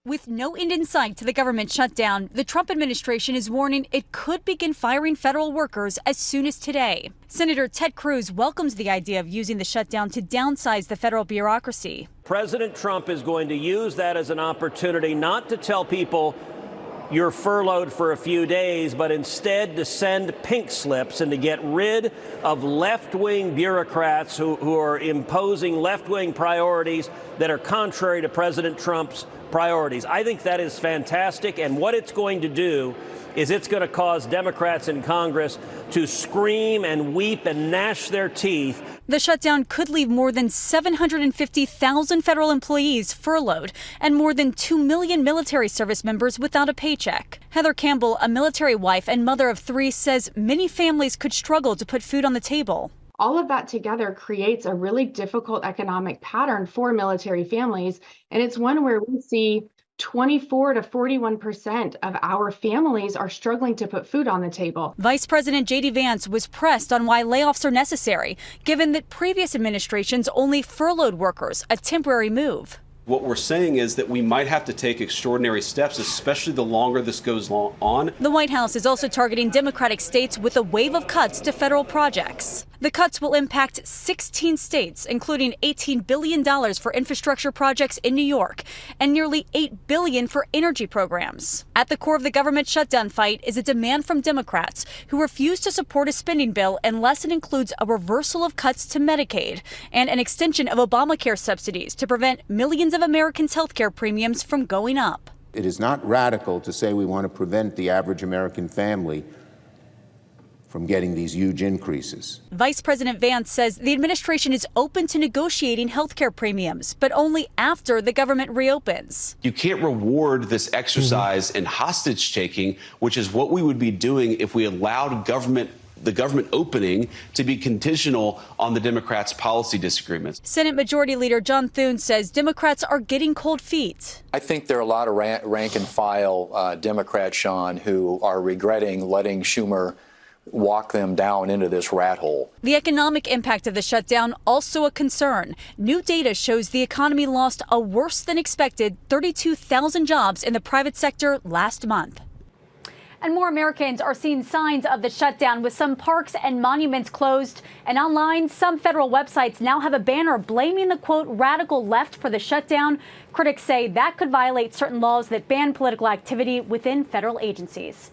With no end in sight to the government shutdown, the Trump administration is warning it could begin firing federal workers as soon as today. Senator Ted Cruz welcomes the idea of using the shutdown to downsize the federal bureaucracy. President Trump is going to use that as an opportunity not to tell people you're furloughed for a few days, but instead to send pink slips and to get rid of left-wing bureaucrats who are imposing left-wing priorities that are contrary to President Trump's priorities. I think that is fantastic, and what it's going to do is it's going to cause Democrats in Congress to scream and weep and gnash their teeth. The shutdown could leave more than 750,000 federal employees furloughed and more than 2 million military service members without a paycheck. Heather Campbell, a military wife and mother of 3, says many families could struggle to put food on the table. All of that together creates a really difficult economic pattern for military families, and it's one where we see 24 to 41% of our families are struggling to put food on the table. Vice President J.D. Vance was pressed on why layoffs are necessary, given that previous administrations only furloughed workers, a temporary move. What we're saying is that we might have to take extraordinary steps, especially the longer this goes on. The White House is also targeting Democratic states with a wave of cuts to federal projects. The cuts will impact 16 states, including $18 billion for infrastructure projects in New York and nearly $8 billion for energy programs. At the core of the government shutdown fight is a demand from Democrats who refuse to support a spending bill unless it includes a reversal of cuts to Medicaid and an extension of Obamacare subsidies to prevent millions of Americans' health care premiums from going up. It is not radical to say we want to prevent the average American family from getting these huge increases. Vice President Vance says the administration is open to negotiating health care premiums, but only after the government reopens. You can't reward this exercise in hostage taking, which is what we would be doing if we allowed the government opening to be conditional on the Democrats' policy disagreements. Senate Majority Leader John Thune says Democrats are getting cold feet. I think there are a lot of rank and file Democrats, Sean, who are regretting letting Schumer walk them down into this rat hole. The economic impact of the shutdown also a concern. New data shows the economy lost a worse than expected 32,000 jobs in the private sector last month. And more Americans are seeing signs of the shutdown, with some parks and monuments closed. And online, some federal websites now have a banner blaming the, quote, radical left for the shutdown. Critics say that could violate certain laws that ban political activity within federal agencies.